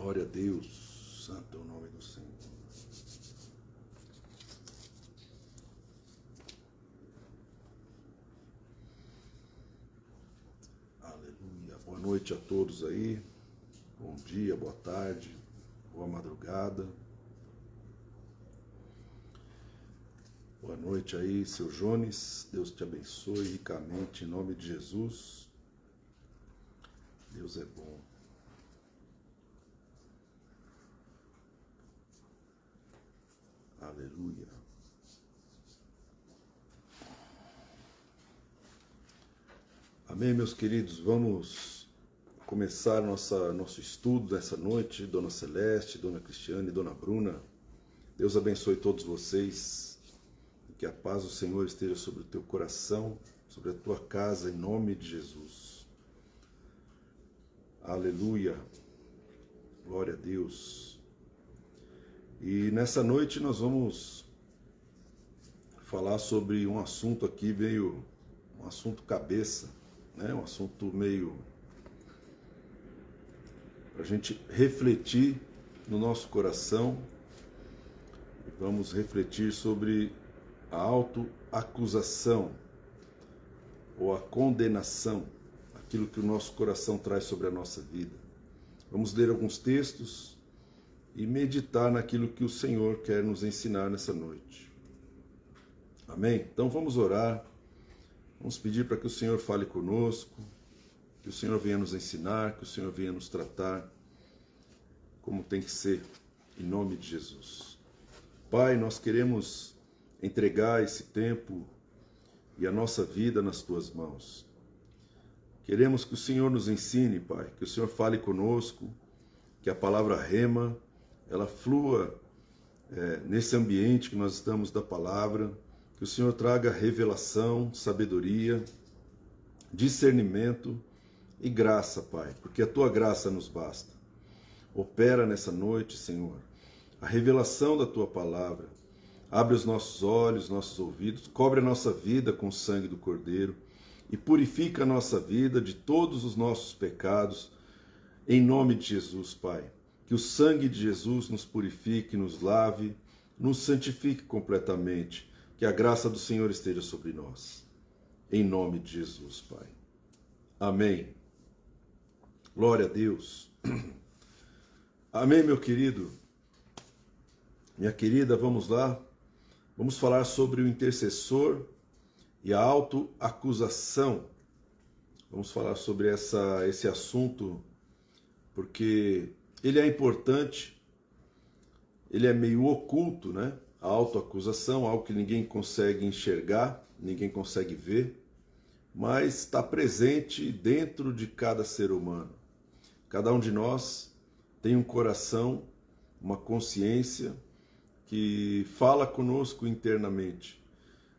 Glória a Deus, santo é o nome do Senhor. Aleluia. Boa noite a todos aí. Bom dia, boa tarde, boa madrugada. Boa noite aí, seu Jones. Deus te abençoe ricamente em nome de Jesus. Deus é bom. Aleluia. Amém, meus queridos. Vamos começar nosso estudo dessa noite. Dona Celeste, Dona Cristiane, Dona Bruna. Deus abençoe todos vocês. E que a paz do Senhor esteja sobre o teu coração, sobre a tua casa, em nome de Jesus. Aleluia. Glória a Deus. E nessa noite nós vamos falar sobre um assunto aqui meio, um assunto cabeça, né? Um assunto meio para a gente refletir no nosso coração. Vamos refletir sobre a autoacusação ou a condenação, aquilo que o nosso coração traz sobre a nossa vida. Vamos ler alguns textos e meditar naquilo que o Senhor quer nos ensinar nessa noite. Amém? Então vamos orar, vamos pedir para que o Senhor fale conosco, que o Senhor venha nos ensinar, que o Senhor venha nos tratar como tem que ser, em nome de Jesus. Pai, nós queremos entregar esse tempo e a nossa vida nas Tuas mãos. Queremos que o Senhor nos ensine, Pai, que o Senhor fale conosco, que a palavra rema, ela flua nesse ambiente que nós estamos da palavra, que o Senhor traga revelação, sabedoria, discernimento e graça, Pai, porque a Tua graça nos basta. Opera nessa noite, Senhor, a revelação da Tua palavra. Abre os nossos olhos, nossos ouvidos, cobre a nossa vida com o sangue do Cordeiro e purifica a nossa vida de todos os nossos pecados, em nome de Jesus, Pai. Que o sangue de Jesus nos purifique, nos lave, nos santifique completamente. Que a graça do Senhor esteja sobre nós. Em nome de Jesus, Pai. Amém. Glória a Deus. Amém, meu querido. Minha querida, vamos lá. Vamos falar sobre o intercessor e a autoacusação. Vamos falar sobre esse assunto, porque ele é importante, ele é meio oculto, né? A autoacusação, algo que ninguém consegue enxergar, ninguém consegue ver, mas está presente dentro de cada ser humano. Cada um de nós tem um coração, uma consciência que fala conosco internamente.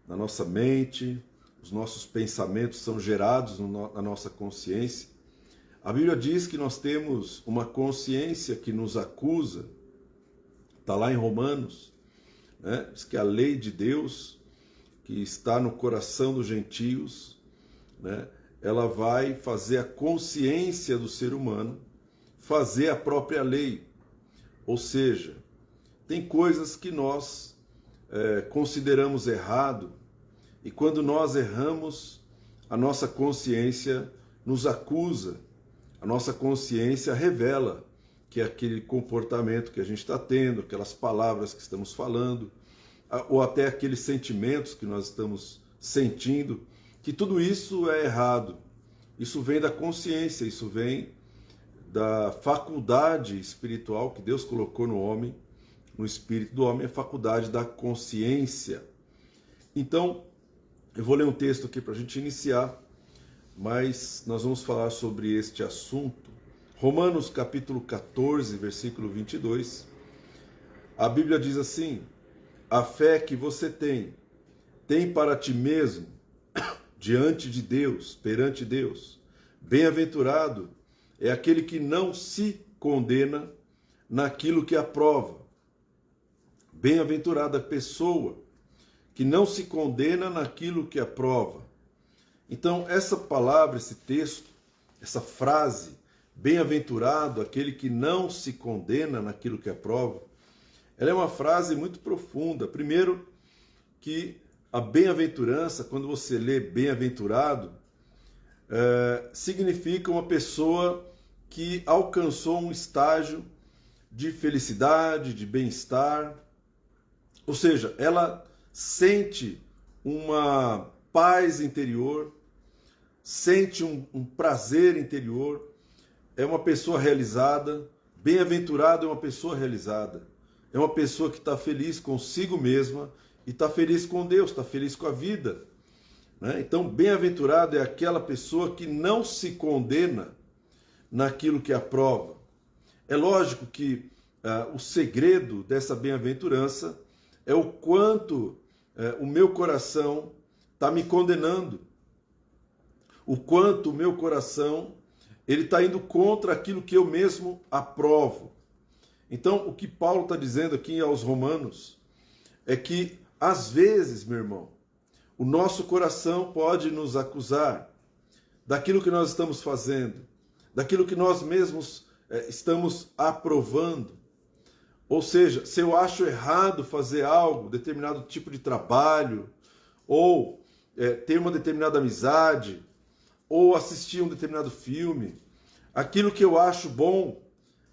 Na nossa mente, os nossos pensamentos são gerados na nossa consciência. A Bíblia diz que nós temos uma consciência que nos acusa, está lá em Romanos, né? Diz que a lei de Deus, que está no coração dos gentios, né? Ela vai fazer a consciência do ser humano fazer a própria lei. Ou seja, tem coisas que nós consideramos errado, e quando nós erramos, a nossa consciência nos acusa. A nossa consciência revela que aquele comportamento que a gente está tendo, aquelas palavras que estamos falando, ou até aqueles sentimentos que nós estamos sentindo, que tudo isso é errado. Isso vem da consciência, isso vem da faculdade espiritual que Deus colocou no homem, no espírito do homem, a faculdade da consciência. Então, eu vou ler um texto aqui para a gente iniciar, mas nós vamos falar sobre este assunto. Romanos capítulo 14, versículo 22. A Bíblia diz assim: a fé que você tem para ti mesmo, diante de Deus, perante Deus. Bem-aventurado é aquele que não se condena naquilo que aprova. Bem-aventurada a pessoa que não se condena naquilo que aprova. Então, essa palavra, esse texto, essa frase, bem-aventurado aquele que não se condena naquilo que aprova, ela é uma frase muito profunda. Primeiro, que a bem-aventurança, quando você lê bem-aventurado, significa uma pessoa que alcançou um estágio de felicidade, de bem-estar, ou seja, ela sente uma paz interior, sente um prazer interior, é uma pessoa realizada. Bem-aventurado é uma pessoa realizada, é uma pessoa que está feliz consigo mesma e está feliz com Deus, está feliz com a vida, né? Então, bem-aventurado é aquela pessoa que não se condena naquilo que aprova. É lógico que o segredo dessa bem-aventurança é o quanto o meu coração está me condenando, o quanto o meu coração ele está indo contra aquilo que eu mesmo aprovo. Então, o que Paulo está dizendo aqui aos Romanos é que, às vezes, meu irmão, o nosso coração pode nos acusar daquilo que nós estamos fazendo, daquilo que nós mesmos estamos aprovando. Ou seja, se eu acho errado fazer algo, determinado tipo de trabalho, ou ter uma determinada amizade, ou assistir um determinado filme, aquilo que eu acho bom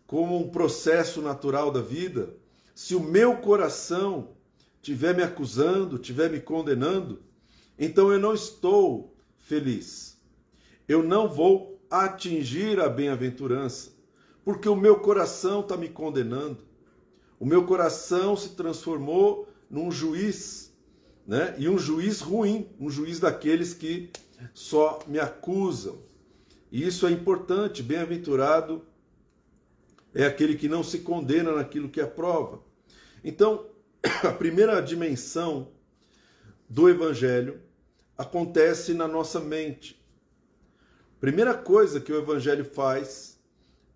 como um processo natural da vida, se o meu coração estiver me acusando, estiver me condenando, então eu não estou feliz. Eu não vou atingir a bem-aventurança, porque o meu coração está me condenando. O meu coração se transformou num juiz, né? E um juiz ruim, um juiz daqueles que só me acusam. E isso é importante. Bem-aventurado é aquele que não se condena naquilo que aprova. Então, a primeira dimensão do Evangelho acontece na nossa mente. Primeira coisa que o Evangelho faz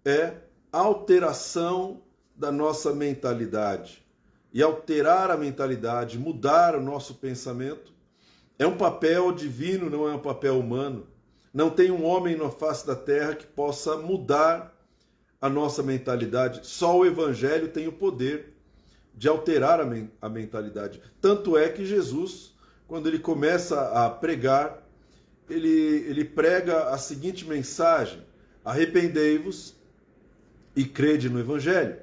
é alteração da nossa mentalidade. E alterar a mentalidade, mudar o nosso pensamento, é um papel divino, não é um papel humano. Não tem um homem na face da terra que possa mudar a nossa mentalidade. Só o Evangelho tem o poder de alterar a mentalidade. Tanto é que Jesus, quando ele começa a pregar, ele prega a seguinte mensagem: arrependei-vos e crede no Evangelho.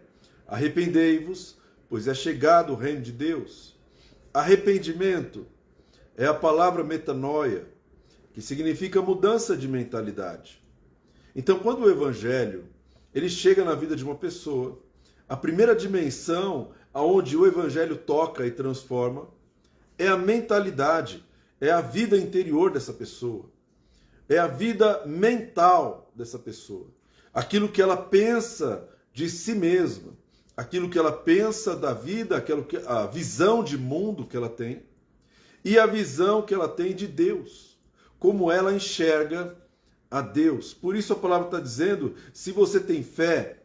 Arrependei-vos, pois é chegado o reino de Deus. Arrependimento é a palavra metanoia, que significa mudança de mentalidade. Então, quando o Evangelho ele chega na vida de uma pessoa, a primeira dimensão aonde o Evangelho toca e transforma é a mentalidade, é a vida interior dessa pessoa, é a vida mental dessa pessoa, aquilo que ela pensa de si mesma, aquilo que ela pensa da vida, a visão de mundo que ela tem e a visão que ela tem de Deus, como ela enxerga a Deus. Por isso a palavra está dizendo: se você tem fé,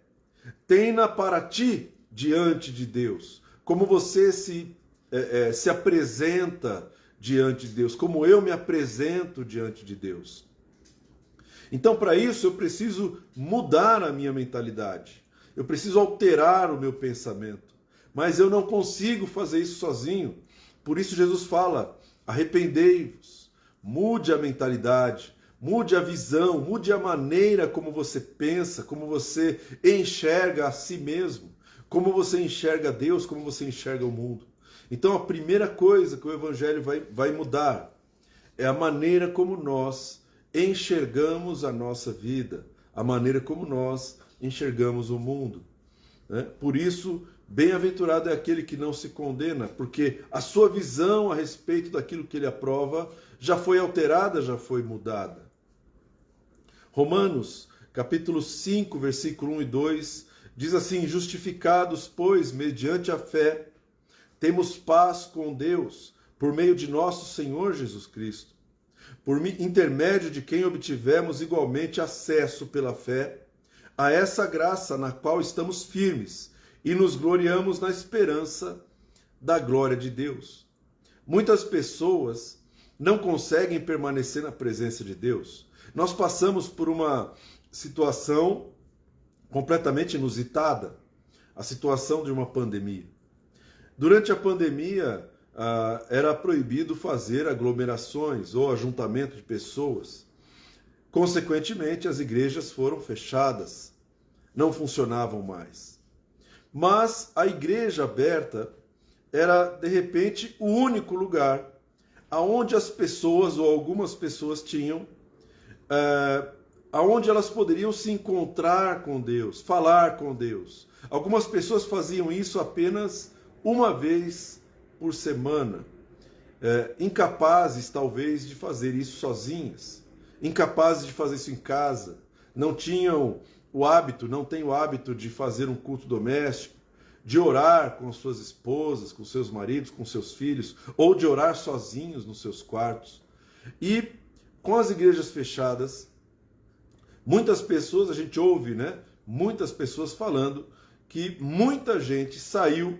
tenha para ti diante de Deus. Como você se apresenta diante de Deus, como eu me apresento diante de Deus. Então, para isso, eu preciso mudar a minha mentalidade. Eu preciso alterar o meu pensamento. Mas eu não consigo fazer isso sozinho. Por isso Jesus fala: arrependei-vos, mude a mentalidade, mude a visão, mude a maneira como você pensa, como você enxerga a si mesmo, como você enxerga Deus, como você enxerga o mundo. Então a primeira coisa que o Evangelho vai mudar é a maneira como nós enxergamos a nossa vida, a maneira como nós enxergamos o mundo, né? Por isso, bem-aventurado é aquele que não se condena, porque a sua visão a respeito daquilo que ele aprova já foi alterada, já foi mudada. Romanos, capítulo 5, versículo 1 e 2, diz assim: justificados, pois, mediante a fé, temos paz com Deus, por meio de nosso Senhor Jesus Cristo, por intermédio de quem obtivemos igualmente acesso pela fé a essa graça na qual estamos firmes e nos gloriamos na esperança da glória de Deus. Muitas pessoas não conseguem permanecer na presença de Deus. Nós passamos por uma situação completamente inusitada, a situação de uma pandemia. Durante a pandemia, era proibido fazer aglomerações ou ajuntamento de pessoas. Consequentemente, as igrejas foram fechadas, não funcionavam mais. Mas a igreja aberta era, de repente, o único lugar aonde as pessoas, ou algumas pessoas, tinham, aonde elas poderiam se encontrar com Deus, falar com Deus. Algumas pessoas faziam isso apenas uma vez por semana, incapazes, talvez, de fazer isso sozinhas, incapazes de fazer isso em casa, não tinham o hábito, não têm o hábito de fazer um culto doméstico, de orar com suas esposas, com seus maridos, com seus filhos, ou de orar sozinhos nos seus quartos. E com as igrejas fechadas, muitas pessoas, a gente ouve, né? Muitas pessoas falando que muita gente saiu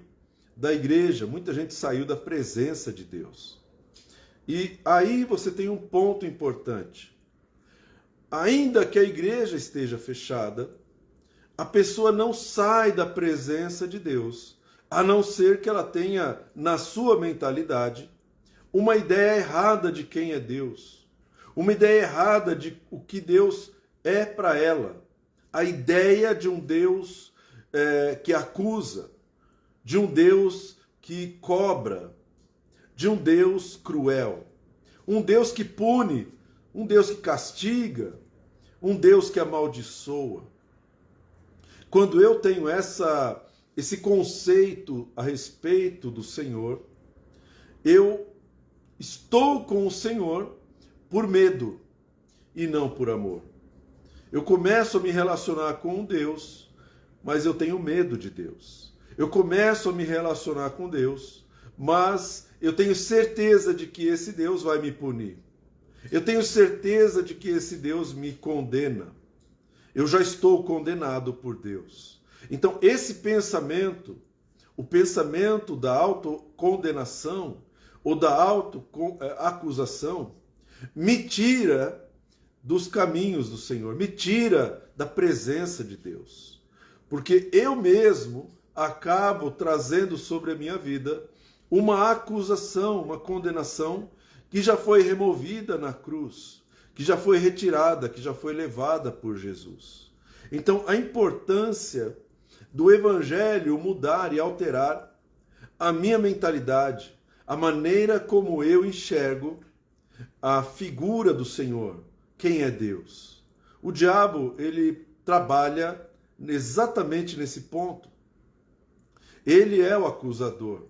da igreja, muita gente saiu da presença de Deus. E aí você tem um ponto importante. Ainda que a igreja esteja fechada, a pessoa não sai da presença de Deus, a não ser que ela tenha na sua mentalidade uma ideia errada de quem é Deus, uma ideia errada de o que Deus é para ela, a ideia de um Deus que acusa, de um Deus que cobra, de um Deus cruel, um Deus que pune, um Deus que castiga, um Deus que amaldiçoa. Quando eu tenho esse conceito a respeito do Senhor, eu estou com o Senhor por medo e não por amor. Eu começo a me relacionar com Deus, mas eu tenho medo de Deus. Eu começo a me relacionar com Deus, mas eu tenho certeza de que esse Deus vai me punir. Eu tenho certeza de que esse Deus me condena. Eu já estou condenado por Deus. Então, esse pensamento, o pensamento da autocondenação ou da autoacusação, me tira dos caminhos do Senhor, me tira da presença de Deus. Porque eu mesmo acabo trazendo sobre a minha vida uma acusação, uma condenação que já foi removida na cruz, que já foi retirada, que já foi levada por Jesus. Então, a importância do Evangelho mudar e alterar a minha mentalidade, a maneira como eu enxergo a figura do Senhor, quem é Deus. O diabo, ele trabalha exatamente nesse ponto. Ele é o acusador.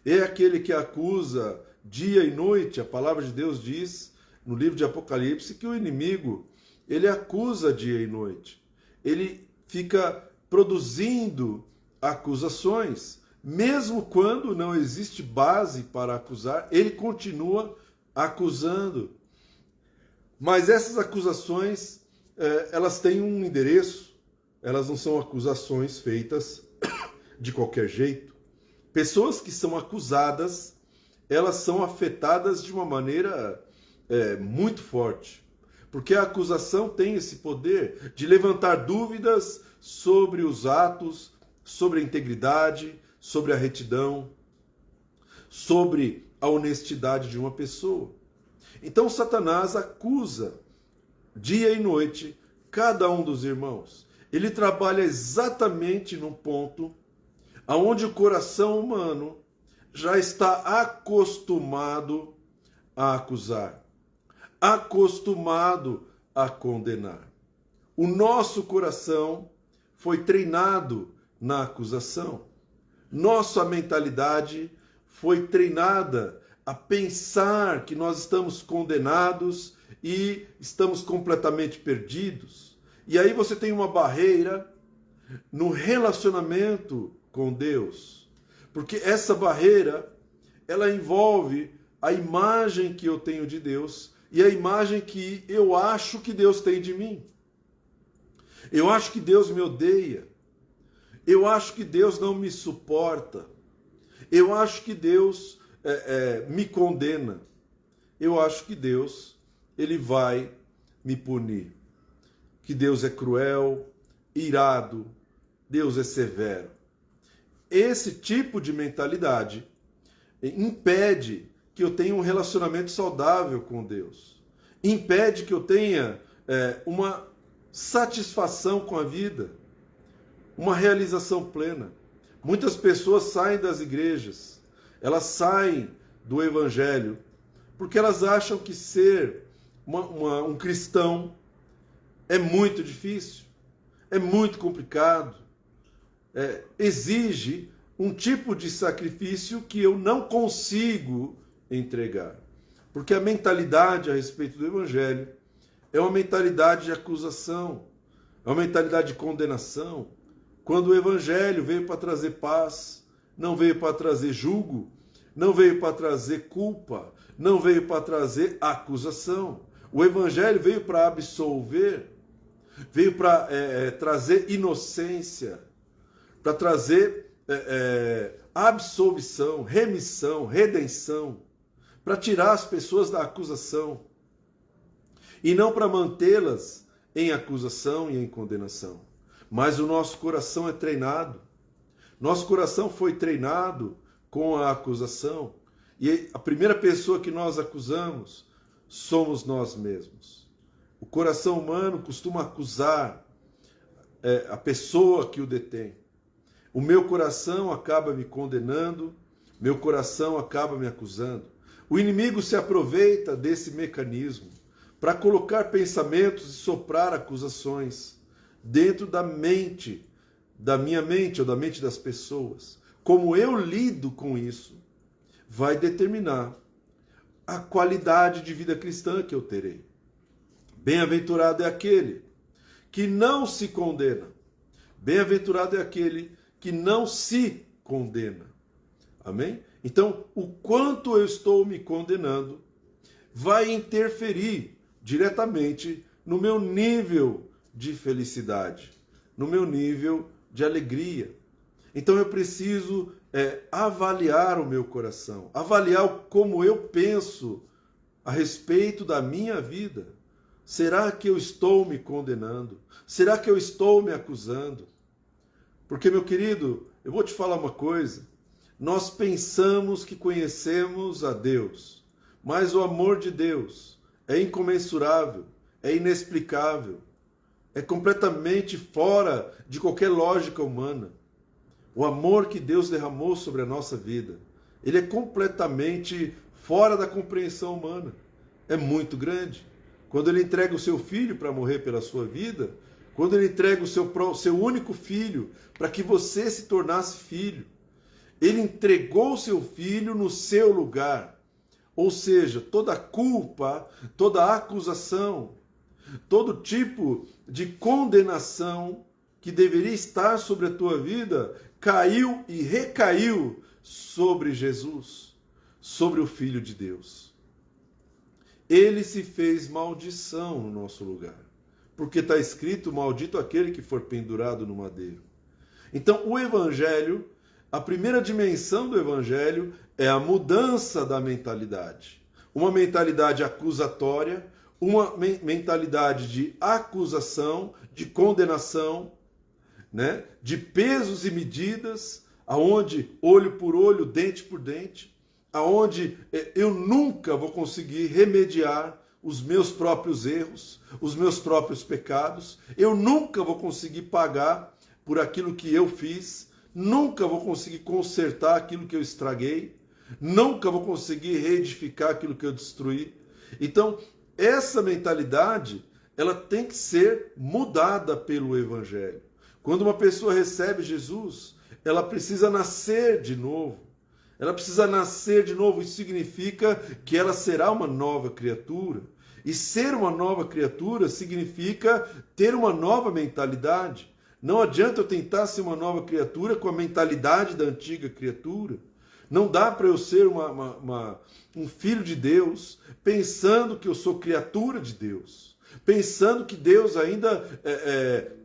É aquele que acusa dia e noite. A palavra de Deus diz no livro de Apocalipse que o inimigo, ele acusa dia e noite. Ele fica produzindo acusações, mesmo quando não existe base para acusar, ele continua acusando. Mas essas acusações, elas têm um endereço, elas não são acusações feitas de qualquer jeito. Pessoas que são acusadas, elas são afetadas de uma maneira muito forte. Porque a acusação tem esse poder de levantar dúvidas sobre os atos, sobre a integridade, sobre a retidão, sobre a honestidade de uma pessoa. Então Satanás acusa dia e noite cada um dos irmãos. Ele trabalha exatamente no ponto aonde o coração humano já está acostumado a acusar, acostumado a condenar. O nosso coração foi treinado na acusação. Nossa mentalidade foi treinada a pensar que nós estamos condenados e estamos completamente perdidos. E aí você tem uma barreira no relacionamento com Deus. Porque essa barreira, ela envolve a imagem que eu tenho de Deus e a imagem que eu acho que Deus tem de mim. Eu acho que Deus me odeia. Eu acho que Deus não me suporta. Eu acho que Deus me condena. Eu acho que Deus, ele vai me punir. que Deus é cruel, irado, Deus é severo. Esse tipo de mentalidade impede que eu tenha um relacionamento saudável com Deus. Impede que eu tenha uma satisfação com a vida, uma realização plena. Muitas pessoas saem das igrejas, elas saem do evangelho, porque elas acham que ser um cristão é muito difícil, é muito complicado, exige um tipo de sacrifício que eu não consigo entregar. Porque a mentalidade a respeito do evangelho é uma mentalidade de acusação, é uma mentalidade de condenação, quando o evangelho veio para trazer paz, não veio para trazer julgo, não veio para trazer culpa, não veio para trazer acusação. O evangelho veio para absolver, veio para trazer inocência, para trazer absolvição, remissão, redenção, para tirar as pessoas da acusação e não para mantê-las em acusação e em condenação. Mas o nosso coração é treinado, nosso coração foi treinado com a acusação, e a primeira pessoa que nós acusamos somos nós mesmos. O coração humano costuma acusar a pessoa que o detém. O meu coração acaba me condenando, meu coração acaba me acusando. O inimigo se aproveita desse mecanismo para colocar pensamentos e soprar acusações dentro da mente, da minha mente ou da mente das pessoas. Como eu lido com isso vai determinar a qualidade de vida cristã que eu terei. Bem-aventurado é aquele que não se condena. Bem-aventurado é aquele que não se condena. Amém? Então, o quanto eu estou me condenando vai interferir diretamente no meu nível de felicidade, no meu nível de alegria. Então eu preciso avaliar o meu coração, avaliar como eu penso a respeito da minha vida. Será que eu estou me condenando? Será que eu estou me acusando? Porque, meu querido, eu vou te falar uma coisa. Nós pensamos que conhecemos a Deus, mas o amor de Deus é incomensurável, é inexplicável, é completamente fora de qualquer lógica humana. O amor que Deus derramou sobre a nossa vida, ele é completamente fora da compreensão humana. É muito grande. Quando ele entrega o seu filho para morrer pela sua vida, quando ele entrega o seu único filho para que você se tornasse filho, ele entregou o seu filho no seu lugar. Ou seja, toda culpa, toda acusação, todo tipo de condenação que deveria estar sobre a tua vida, caiu e recaiu sobre Jesus, sobre o Filho de Deus. Ele se fez maldição no nosso lugar, porque está escrito, maldito aquele que for pendurado no madeiro. Então, o Evangelho, a primeira dimensão do Evangelho é a mudança da mentalidade. Uma mentalidade acusatória, uma mentalidade de acusação, de condenação, né? De pesos e medidas, aonde olho por olho, dente por dente, aonde eu nunca vou conseguir remediar os meus próprios erros, os meus próprios pecados, eu nunca vou conseguir pagar por aquilo que eu fiz, nunca vou conseguir consertar aquilo que eu estraguei, nunca vou conseguir reedificar aquilo que eu destruí. Então, essa mentalidade, ela tem que ser mudada pelo Evangelho. Quando uma pessoa recebe Jesus, ela precisa nascer de novo. Ela precisa nascer de novo, isso significa que ela será uma nova criatura. E ser uma nova criatura significa ter uma nova mentalidade. Não adianta eu tentar ser uma nova criatura com a mentalidade da antiga criatura. Não dá para eu ser um filho de Deus pensando que eu sou criatura de Deus. Pensando que Deus ainda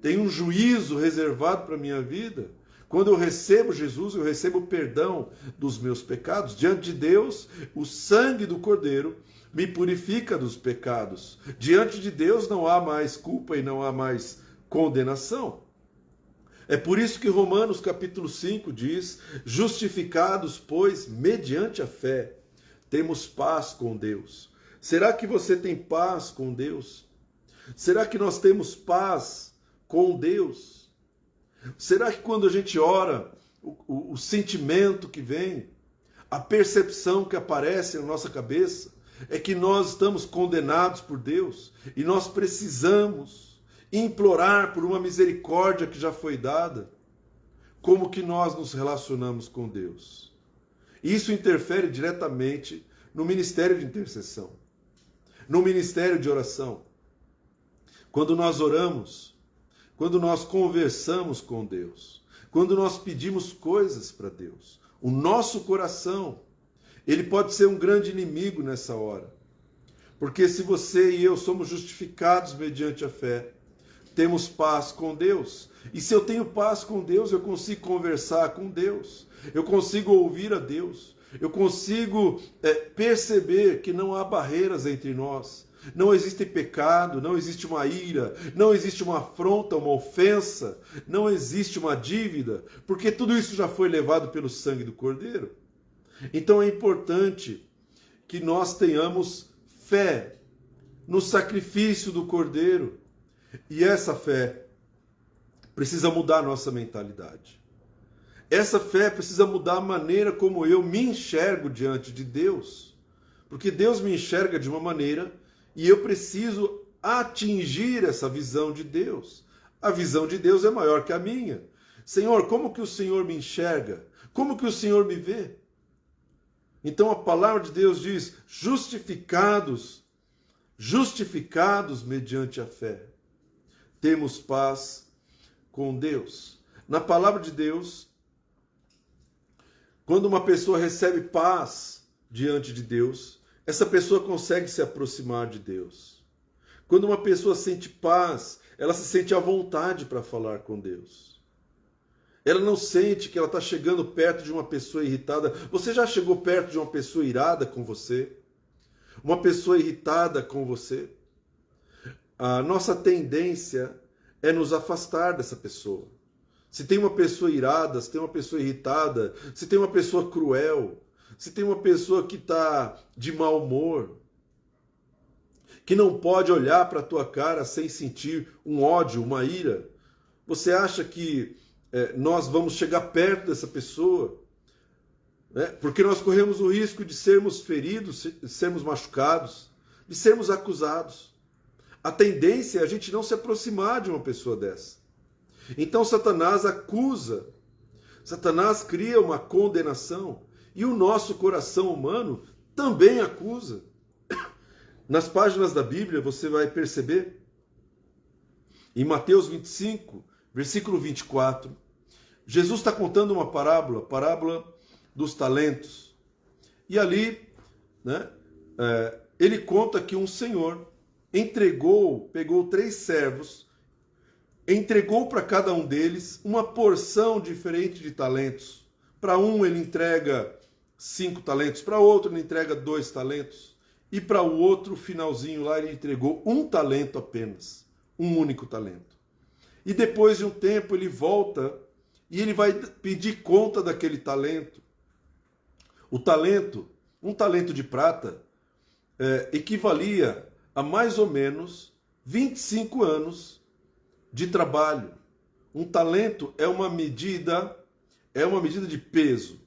tem um juízo reservado para a minha vida. Quando eu recebo Jesus, eu recebo o perdão dos meus pecados. Diante de Deus, o sangue do Cordeiro me purifica dos pecados. Diante de Deus não há mais culpa e não há mais condenação. É por isso que Romanos capítulo 5 diz: justificados, pois, mediante a fé, temos paz com Deus. Será que você tem paz com Deus? Será que nós temos paz com Deus? Será que quando a gente ora, o sentimento que vem, a percepção que aparece na nossa cabeça, é que nós estamos condenados por Deus e nós precisamos implorar por uma misericórdia que já foi dada? Como que nós nos relacionamos com Deus? Isso interfere diretamente no ministério de intercessão, no ministério de oração. Quando nós oramos, quando nós conversamos com Deus, quando nós pedimos coisas para Deus, o nosso coração, ele pode ser um grande inimigo nessa hora. Porque se você e eu somos justificados mediante a fé, temos paz com Deus. E se eu tenho paz com Deus, eu consigo conversar com Deus. Eu consigo ouvir a Deus. Eu consigo perceber que não há barreiras entre nós. Não existe pecado, não existe uma ira, não existe uma afronta, uma ofensa, não existe uma dívida, porque tudo isso já foi levado pelo sangue do Cordeiro. Então é importante que nós tenhamos fé no sacrifício do Cordeiro. E essa fé precisa mudar a nossa mentalidade. Essa fé precisa mudar a maneira como eu me enxergo diante de Deus. Porque Deus me enxerga de uma maneira e eu preciso atingir essa visão de Deus. A visão de Deus é maior que a minha. Senhor, como que o Senhor me enxerga? Como que o Senhor me vê? Então a palavra de Deus diz: justificados mediante a fé, temos paz com Deus. Na palavra de Deus, quando uma pessoa recebe paz diante de Deus, essa pessoa consegue se aproximar de Deus. Quando uma pessoa sente paz, ela se sente à vontade para falar com Deus. Ela não sente que ela está chegando perto de uma pessoa irritada. Você já chegou perto de uma pessoa irada com você? Uma pessoa irritada com você? A nossa tendência é nos afastar dessa pessoa. Se tem uma pessoa irada, se tem uma pessoa irritada, se tem uma pessoa cruel, se tem uma pessoa que está de mau humor, que não pode olhar para a tua cara sem sentir um ódio, uma ira, você acha que nós vamos chegar perto dessa pessoa? Porque nós corremos o risco de sermos feridos, de sermos machucados, de sermos acusados. A tendência é a gente não se aproximar de uma pessoa dessa. Então Satanás acusa, Satanás cria uma condenação, e o nosso coração humano também acusa. Nas páginas da Bíblia você vai perceber, em Mateus 25, versículo 24, Jesus está contando uma parábola, parábola dos talentos. E ali, ele conta que um senhor pegou 3 servos, entregou para cada um deles uma porção diferente de talentos. Para um ele entrega 5 talentos, para outro ele entrega 2 talentos, e para o outro, finalzinho lá, ele entregou 1 talento apenas, um único talento. E depois de um tempo ele volta e ele vai pedir conta daquele talento. O talento, um talento de prata, equivalia a mais ou menos 25 anos de trabalho. Um talento é uma medida de peso.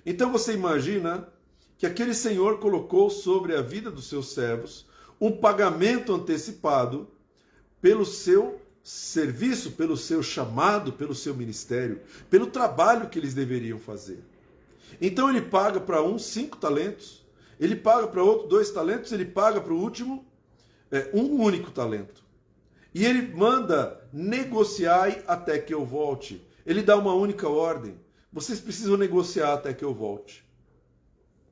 Então você imagina que aquele senhor colocou sobre a vida dos seus servos um pagamento antecipado pelo seu serviço, pelo seu chamado, pelo seu ministério, pelo trabalho que eles deveriam fazer. Então ele paga para um 5 talentos, ele paga para outro 2 talentos, ele paga para o último um único talento. E ele manda: negociai até que eu volte. Ele dá uma única ordem: vocês precisam negociar até que eu volte.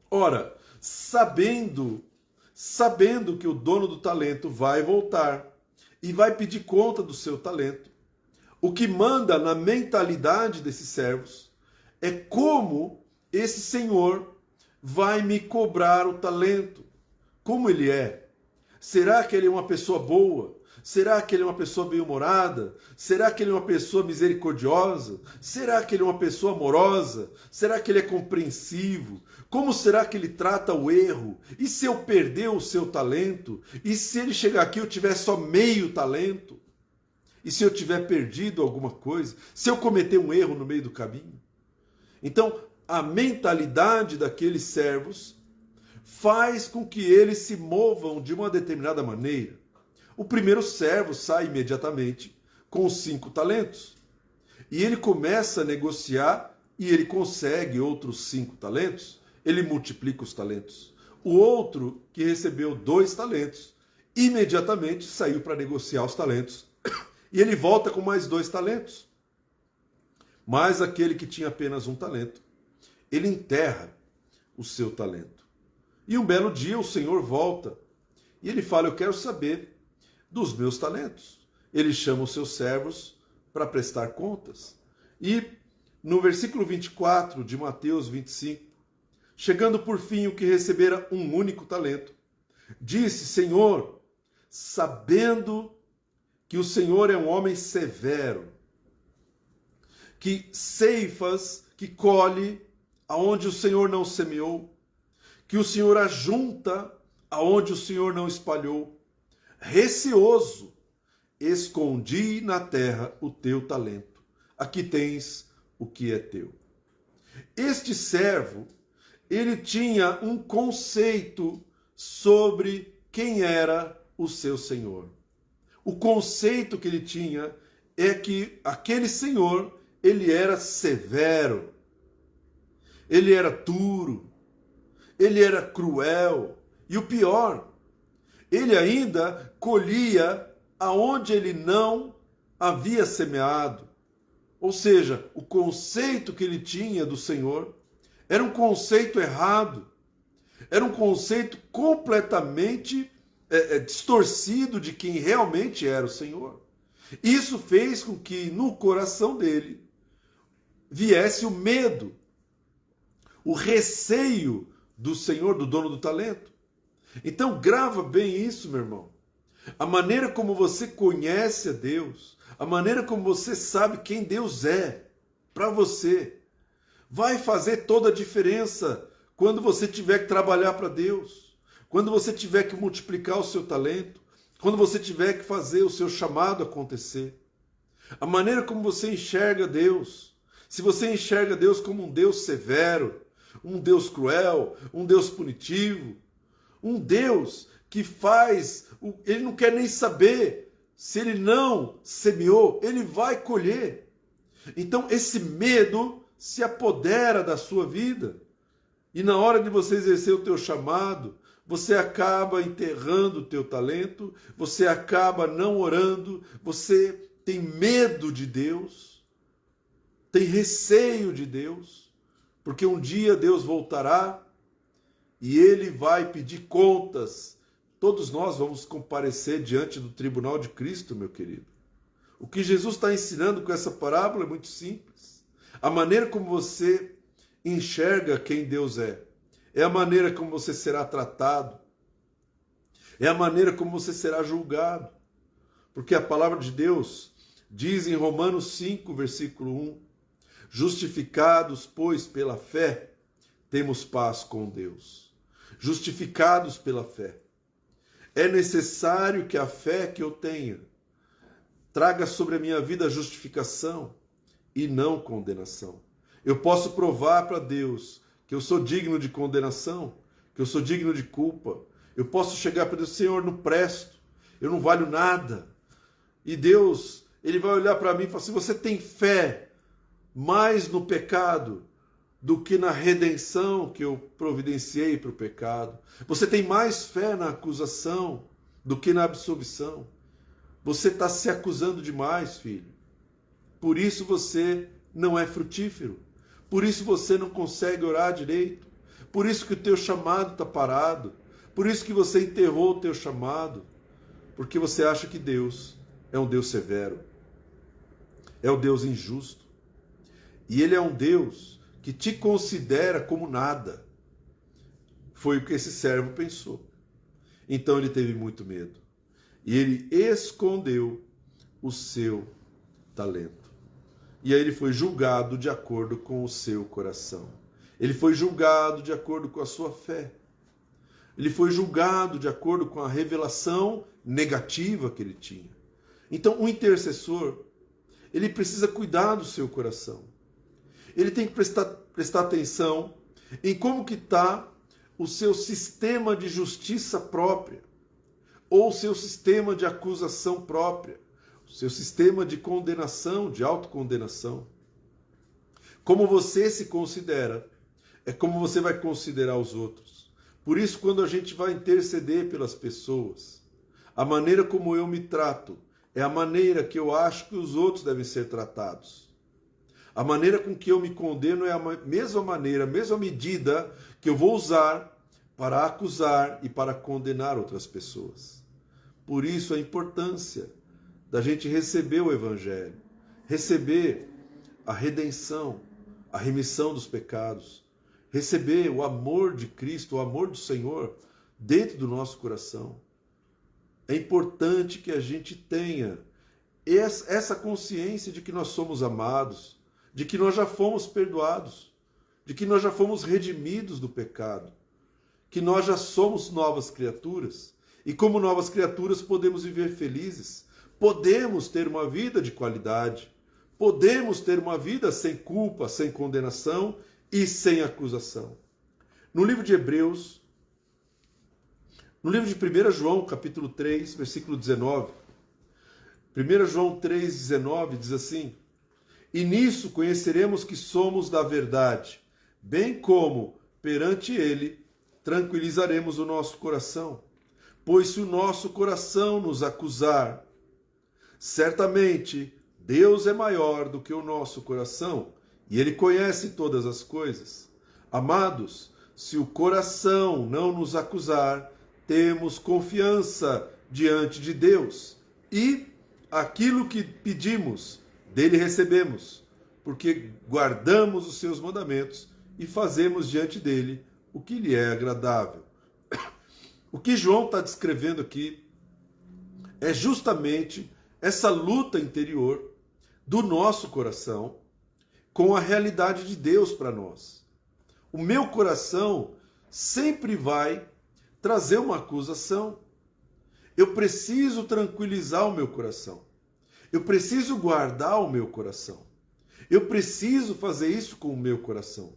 Ora, sabendo que o dono do talento vai voltar e vai pedir conta do seu talento, O que manda na mentalidade desses servos é como esse senhor vai me cobrar o talento. Como ele é? Será que ele é uma pessoa boa? Será que ele é uma pessoa bem-humorada? Será que ele é uma pessoa misericordiosa? Será que ele é uma pessoa amorosa? Será que ele é compreensivo? Como será que ele trata o erro? E se eu perder o seu talento? E se ele chegar aqui e eu tiver só meio talento? E se eu tiver perdido alguma coisa? Se eu cometer um erro no meio do caminho? Então, a mentalidade daqueles servos faz com que eles se movam de uma determinada maneira. O primeiro servo sai imediatamente com os 5 talentos. E ele começa a negociar e ele consegue outros 5 talentos. Ele multiplica os talentos. O outro, que recebeu 2 talentos, imediatamente saiu para negociar os talentos. E ele volta com mais 2 talentos. Mas aquele que tinha apenas 1 talento, ele enterra o seu talento. E um belo dia o Senhor volta e ele fala: eu quero saber dos meus talentos. Ele chama os seus servos para prestar contas. E no versículo 24 de Mateus 25, chegando por fim o que recebera um único talento, disse: Senhor, sabendo que o Senhor é um homem severo, que ceifas, que colhe aonde o Senhor não semeou, que o Senhor ajunta aonde o Senhor não espalhou, receoso, escondi na terra o teu talento. Aqui tens o que é teu. Este servo, ele tinha um conceito sobre quem era o seu senhor. O conceito que ele tinha é que aquele senhor, ele era severo, ele era duro, ele era cruel, e o pior, ele ainda colhia aonde ele não havia semeado. Ou seja, o conceito que ele tinha do Senhor era um conceito errado, era um conceito completamente distorcido de quem realmente era o Senhor. Isso fez com que no coração dele viesse o medo, o receio do Senhor, do dono do talento. Então grava bem isso, meu irmão. A maneira como você conhece a Deus, a maneira como você sabe quem Deus é para você, vai fazer toda a diferença quando você tiver que trabalhar para Deus, quando você tiver que multiplicar o seu talento, quando você tiver que fazer o seu chamado acontecer. A maneira como você enxerga Deus, se você enxerga Deus como um Deus severo, um Deus cruel, um Deus punitivo, um Deus que faz, ele não quer nem saber, se ele não semeou, ele vai colher. Então esse medo se apodera da sua vida. E na hora de você exercer o teu chamado, você acaba enterrando o teu talento, você acaba não orando, você tem medo de Deus, tem receio de Deus, porque um dia Deus voltará e ele vai pedir contas. Todos nós vamos comparecer diante do tribunal de Cristo, meu querido. O que Jesus está ensinando com essa parábola é muito simples. A maneira como você enxerga quem Deus é a maneira como você será tratado, é a maneira como você será julgado. Porque a palavra de Deus diz em Romanos 5, versículo 1, justificados, pois, pela fé, temos paz com Deus. Justificados pela fé. É necessário que a fé que eu tenha traga sobre a minha vida justificação e não condenação. Eu posso provar para Deus que eu sou digno de condenação, que eu sou digno de culpa. Eu posso chegar para Deus: Senhor, não presto, eu não valho nada. E Deus, ele vai olhar para mim e falar assim: você tem fé mais no pecado do que na redenção que eu providenciei para o pecado. Você tem mais fé na acusação do que na absolvição. Você está se acusando demais, filho. Por isso você não é frutífero. Por isso você não consegue orar direito. Por isso que o teu chamado está parado. Por isso que você enterrou o teu chamado. Porque você acha que Deus é um Deus severo. é o Deus injusto. E ele é um Deus que te considera como nada. Foi o que esse servo pensou. Então ele teve muito medo. E ele escondeu o seu talento. E aí ele foi julgado de acordo com o seu coração. Ele foi julgado de acordo com a sua fé. Ele foi julgado de acordo com a revelação negativa que ele tinha. Então, o intercessor, ele precisa cuidar do seu coração. Ele tem que prestar atenção em como que está o seu sistema de justiça própria, ou o seu sistema de acusação própria, o seu sistema de condenação, de autocondenação. Como você se considera, é como você vai considerar os outros. Por isso, quando a gente vai interceder pelas pessoas, a maneira como eu me trato é a maneira que eu acho que os outros devem ser tratados. A maneira com que eu me condeno é a mesma maneira, a mesma medida que eu vou usar para acusar e para condenar outras pessoas. Por isso a importância da gente receber o Evangelho, receber a redenção, a remissão dos pecados, receber o amor de Cristo, o amor do Senhor dentro do nosso coração. É importante que a gente tenha essa consciência de que nós somos amados, de que nós já fomos perdoados, de que nós já fomos redimidos do pecado, que nós já somos novas criaturas, e como novas criaturas podemos viver felizes, podemos ter uma vida de qualidade, podemos ter uma vida sem culpa, sem condenação e sem acusação. No livro de Hebreus, no livro de 1 João, capítulo 3, versículo 19, 1 João 3, 19 diz assim: e nisso conheceremos que somos da verdade, bem como perante ele tranquilizaremos o nosso coração. Pois se o nosso coração nos acusar, certamente Deus é maior do que o nosso coração e ele conhece todas as coisas. Amados, se o coração não nos acusar, temos confiança diante de Deus e aquilo que pedimos, dele recebemos, porque guardamos os seus mandamentos e fazemos diante dele o que lhe é agradável. O que João está descrevendo aqui é justamente essa luta interior do nosso coração com a realidade de Deus para nós. O meu coração sempre vai trazer uma acusação. Eu preciso tranquilizar o meu coração. Eu preciso guardar o meu coração. Eu preciso fazer isso com o meu coração.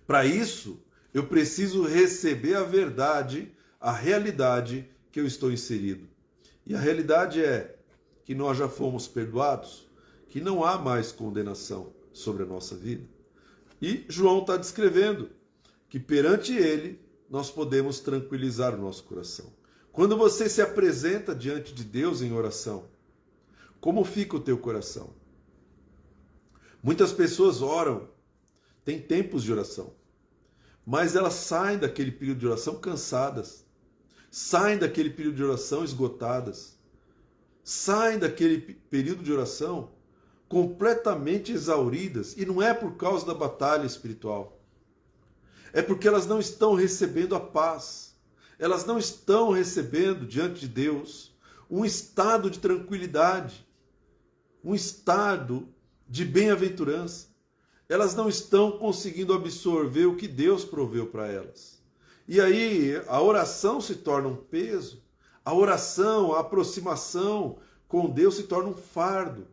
Para isso, eu preciso receber a verdade, a realidade que eu estou inserido. E a realidade é que nós já fomos perdoados, que não há mais condenação sobre a nossa vida. E João está descrevendo que perante ele nós podemos tranquilizar o nosso coração. Quando você se apresenta diante de Deus em oração, como fica o teu coração? Muitas pessoas oram, têm tempos de oração, mas elas saem daquele período de oração cansadas, saem daquele período de oração esgotadas, saem daquele período de oração completamente exauridas, e não é por causa da batalha espiritual, é porque elas não estão recebendo a paz, elas não estão recebendo diante de Deus um estado de tranquilidade, um estado de bem-aventurança. Elas não estão conseguindo absorver o que Deus proveu para elas. E aí a oração se torna um peso, a oração, a aproximação com Deus se torna um fardo,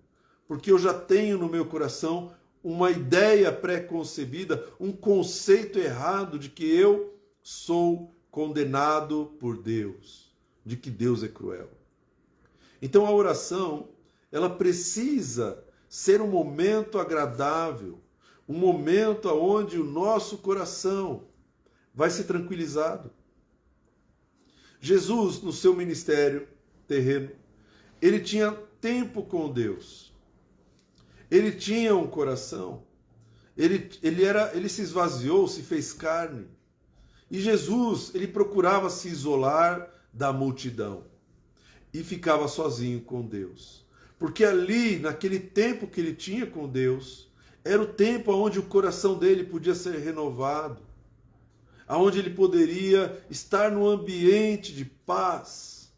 porque eu já tenho no meu coração uma ideia pré-concebida, um conceito errado de que eu sou condenado por Deus, de que Deus é cruel. Então a oração, ela precisa ser um momento agradável, um momento onde o nosso coração vai ser tranquilizado. Jesus, no seu ministério terreno, ele tinha tempo com Deus. Ele tinha um coração. Ele se esvaziou, se fez carne. E Jesus, ele procurava se isolar da multidão e ficava sozinho com Deus. Porque ali, naquele tempo que ele tinha com Deus, era o tempo onde o coração dele podia ser renovado, onde ele poderia estar no ambiente de paz,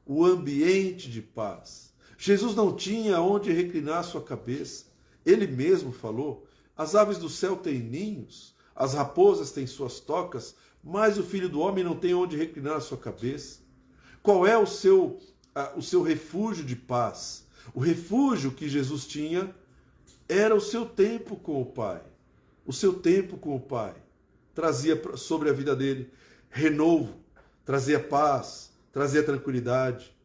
o ambiente de paz. Jesus não tinha onde reclinar sua cabeça. Ele mesmo falou: as aves do céu têm ninhos, as raposas têm suas tocas, mas o Filho do Homem não tem onde reclinar a sua cabeça. Qual é o seu refúgio de paz? O refúgio que Jesus tinha era o seu tempo com o Pai. O seu tempo com o Pai trazia sobre a vida dele renovo, trazia paz, trazia tranquilidade.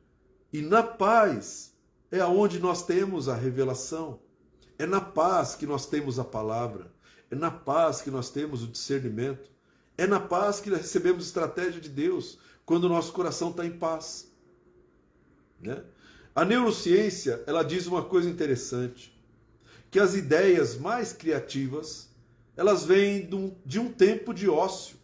E na paz é aonde nós temos a revelação. É na paz que nós temos a palavra. É na paz que nós temos o discernimento. É na paz que recebemos estratégia de Deus, quando o nosso coração está em paz. Né? A neurociência, ela diz uma coisa interessante, que as ideias mais criativas, elas vêm de um tempo de ócio,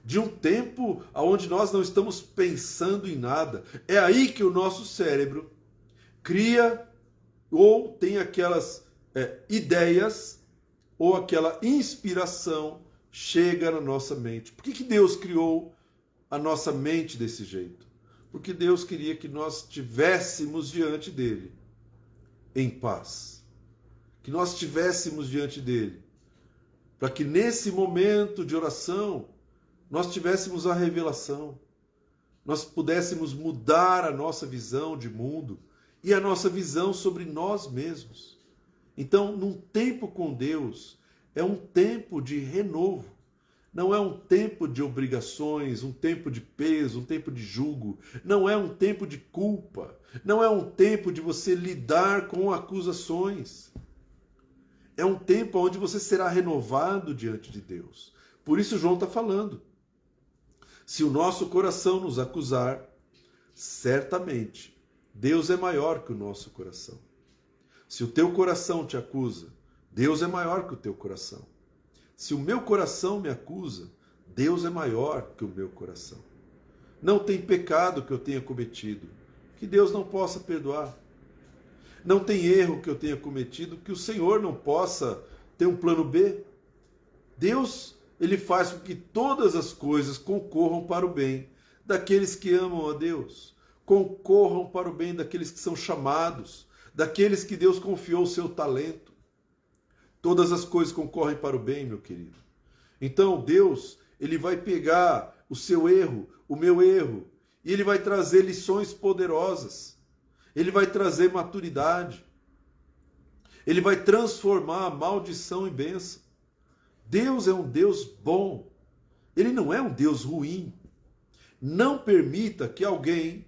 de um tempo onde nós não estamos pensando em nada. É aí que o nosso cérebro cria ou tem aquelas ideias ou aquela inspiração chega na nossa mente. Por que Deus criou a nossa mente desse jeito? Porque Deus queria que nós estivéssemos diante dele em paz. Que nós estivéssemos diante dele. Para que nesse momento de oração nós tivéssemos a revelação. Nós pudéssemos mudar a nossa visão de mundo e a nossa visão sobre nós mesmos. Então, num tempo com Deus, é um tempo de renovo. Não é um tempo de obrigações, um tempo de peso, um tempo de jugo. Não é um tempo de culpa. Não é um tempo de você lidar com acusações. É um tempo onde você será renovado diante de Deus. Por isso João está falando. Se o nosso coração nos acusar, certamente Deus é maior que o nosso coração. Se o teu coração te acusa, Deus é maior que o teu coração. Se o meu coração me acusa, Deus é maior que o meu coração. Não tem pecado que eu tenha cometido que Deus não possa perdoar. Não tem erro que eu tenha cometido que o Senhor não possa ter um plano B. Deus, ele faz com que todas as coisas concorram para o bem daqueles que amam a Deus, concorram para o bem daqueles que são chamados, daqueles que Deus confiou o seu talento. Todas as coisas concorrem para o bem, meu querido. Então Deus, ele vai pegar o seu erro, o meu erro, e ele vai trazer lições poderosas. Ele vai trazer maturidade. Ele vai transformar a maldição em bênção. Deus é um Deus bom. Ele não é um Deus ruim. Não permita que alguém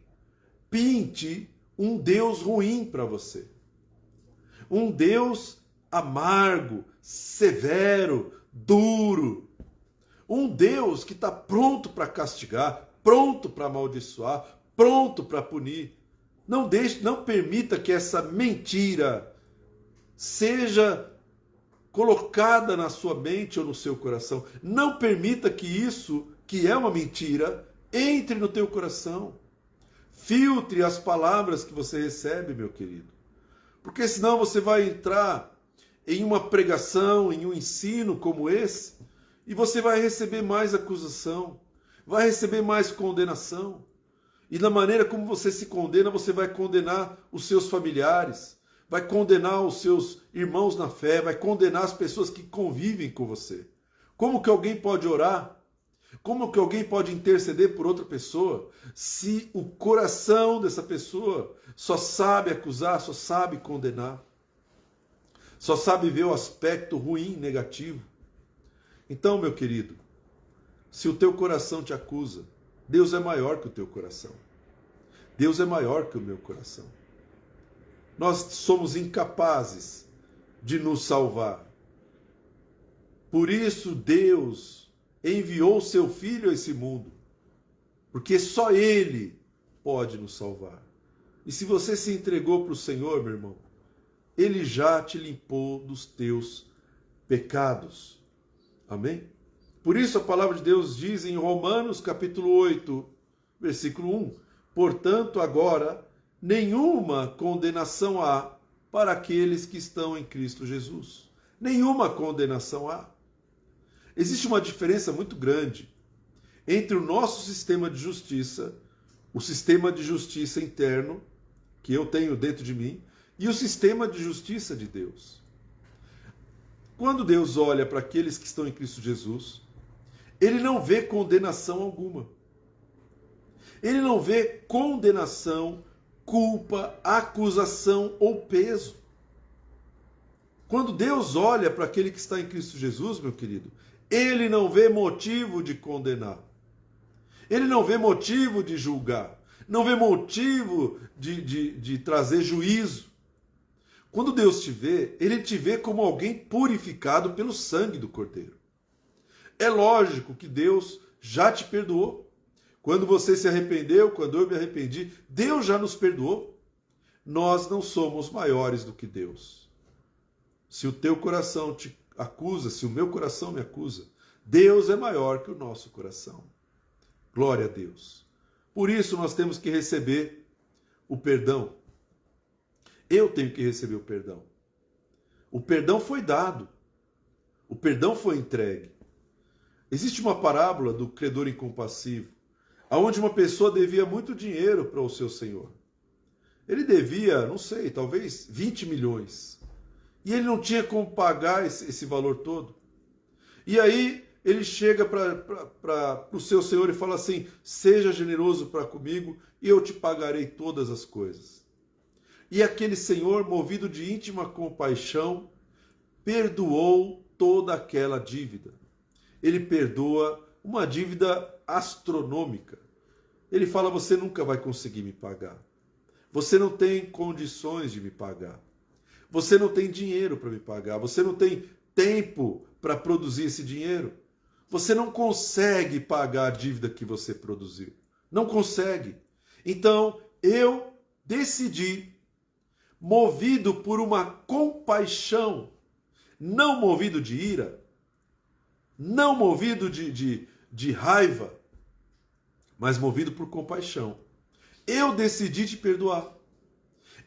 pinte um Deus ruim para você. Um Deus amargo, severo, duro. Um Deus que está pronto para castigar, pronto para amaldiçoar, pronto para punir. Não permita que essa mentira seja colocada na sua mente ou no seu coração. Não permita que isso, que é uma mentira, entre no teu coração. Filtre as palavras que você recebe, meu querido. Porque senão você vai entrar em uma pregação, em um ensino como esse, e você vai receber mais acusação, vai receber mais condenação. E da maneira como você se condena, você vai condenar os seus familiares, vai condenar os seus irmãos na fé, vai condenar as pessoas que convivem com você. Como que alguém pode orar? Como que alguém pode interceder por outra pessoa se o coração dessa pessoa só sabe acusar, só sabe condenar, só sabe ver o aspecto ruim, negativo? Então, meu querido, se o teu coração te acusa, Deus é maior que o teu coração. Deus é maior que o meu coração. Nós somos incapazes de nos salvar. Por isso Deus enviou seu Filho a esse mundo, porque só Ele pode nos salvar. E se você se entregou para o Senhor, meu irmão, Ele já te limpou dos teus pecados. Amém? Por isso a palavra de Deus diz em Romanos capítulo 8, versículo 1, portanto agora nenhuma condenação há para aqueles que estão em Cristo Jesus. Nenhuma condenação há. Existe uma diferença muito grande entre o nosso sistema de justiça, o sistema de justiça interno, que eu tenho dentro de mim, e o sistema de justiça de Deus. Quando Deus olha para aqueles que estão em Cristo Jesus, Ele não vê condenação alguma. Ele não vê condenação, culpa, acusação ou peso. Quando Deus olha para aquele que está em Cristo Jesus, meu querido, Ele não vê motivo de condenar. Ele não vê motivo de julgar. Não vê motivo de trazer juízo. Quando Deus te vê, Ele te vê como alguém purificado pelo sangue do Cordeiro. É lógico que Deus já te perdoou. Quando você se arrependeu, quando eu me arrependi, Deus já nos perdoou. Nós não somos maiores do que Deus. Se o teu coração te acusa, se o meu coração me acusa, Deus é maior que o nosso coração. Glória a Deus. Por isso nós temos que receber o perdão. Eu tenho que receber o perdão. O perdão foi dado. O perdão foi entregue. Existe uma parábola do credor incompassivo, onde uma pessoa devia muito dinheiro para o seu senhor. Ele devia, não sei, talvez 20 milhões. E ele não tinha como pagar esse valor todo. E aí ele chega para o seu senhor e fala assim: seja generoso para comigo e eu te pagarei todas as coisas. E aquele senhor, movido de íntima compaixão, perdoou toda aquela dívida. Ele perdoa uma dívida astronômica. Ele fala: você nunca vai conseguir me pagar. Você não tem condições de me pagar. Você não tem dinheiro para me pagar. Você não tem tempo para produzir esse dinheiro. Você não consegue pagar a dívida que você produziu. Não consegue. Então, eu decidi, movido por uma compaixão, não movido de ira, não movido de raiva, mas movido por compaixão. Eu decidi te perdoar.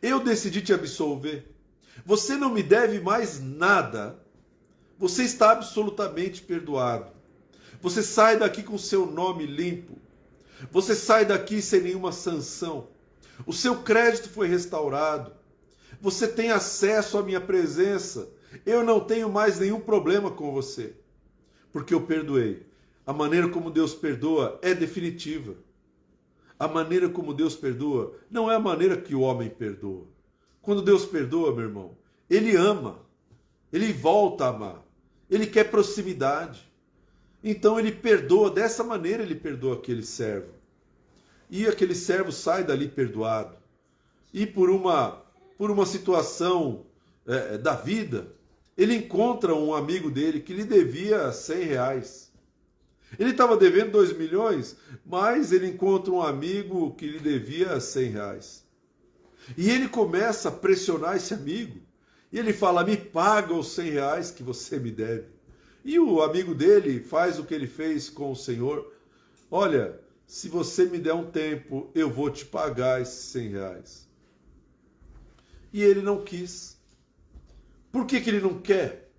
Eu decidi te absolver. Você não me deve mais nada. Você está absolutamente perdoado. Você sai daqui com seu nome limpo. Você sai daqui sem nenhuma sanção. O seu crédito foi restaurado. Você tem acesso à minha presença. Eu não tenho mais nenhum problema com você, porque eu perdoei. A maneira como Deus perdoa é definitiva. A maneira como Deus perdoa não é a maneira que o homem perdoa. Quando Deus perdoa, meu irmão, Ele ama. Ele volta a amar. Ele quer proximidade. Então Ele perdoa, dessa maneira Ele perdoa aquele servo. E aquele servo sai dali perdoado. E por uma situação da vida, ele encontra um amigo dele que lhe devia 100 reais. Ele estava devendo 2 milhões, mas ele encontra um amigo que lhe devia 100 reais. E ele começa a pressionar esse amigo. E ele fala: me paga os 100 reais que você me deve. E o amigo dele faz o que ele fez com o Senhor. Olha, se você me der um tempo, eu vou te pagar esses 100 reais. E ele não quis. Por que ele não quer?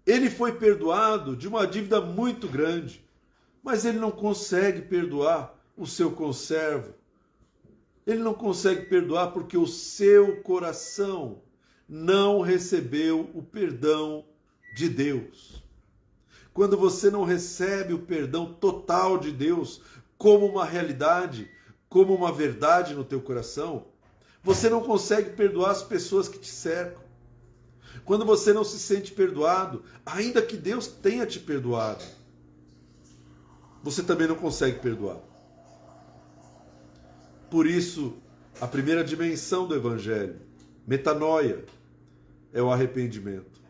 Ele foi perdoado de uma dívida muito grande, mas ele não consegue perdoar o seu conservo. Ele não consegue perdoar porque o seu coração não recebeu o perdão de Deus. Quando você não recebe o perdão total de Deus como uma realidade, como uma verdade no teu coração, você não consegue perdoar as pessoas que te cercam. Quando você não se sente perdoado, ainda que Deus tenha te perdoado, você também não consegue perdoar. Por isso, a primeira dimensão do Evangelho, metanoia, é o arrependimento,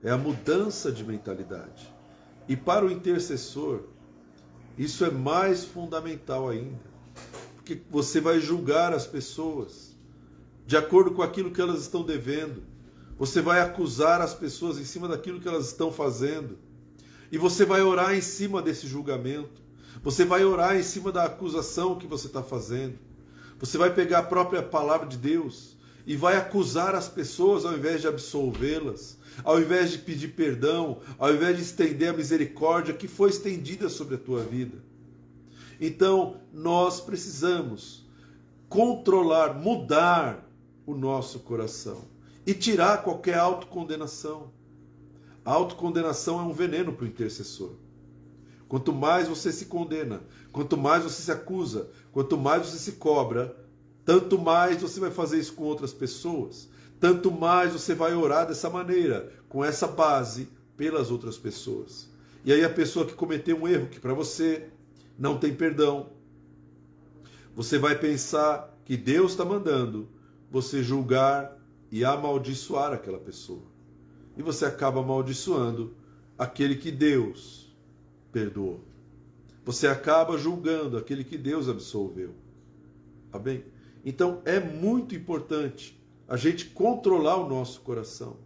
é a mudança de mentalidade. E para o intercessor, isso é mais fundamental ainda, porque você vai julgar as pessoas de acordo com aquilo que elas estão devendo. Você vai acusar as pessoas em cima daquilo que elas estão fazendo. E você vai orar em cima desse julgamento. Você vai orar em cima da acusação que você está fazendo. Você vai pegar a própria palavra de Deus e vai acusar as pessoas ao invés de absolvê-las, ao invés de pedir perdão, ao invés de estender a misericórdia que foi estendida sobre a tua vida. Então, nós precisamos controlar, mudar o nosso coração e tirar qualquer autocondenação. A autocondenação é um veneno para o intercessor. Quanto mais você se condena, quanto mais você se acusa, quanto mais você se cobra, tanto mais você vai fazer isso com outras pessoas, tanto mais você vai orar dessa maneira, com essa base, pelas outras pessoas. E aí a pessoa que cometeu um erro que para você não tem perdão, você vai pensar que Deus está mandando você julgar e amaldiçoar aquela pessoa. E você acaba amaldiçoando aquele que Deus perdoou. Você acaba julgando aquele que Deus absolveu. Tá bem? Então é muito importante a gente controlar o nosso coração,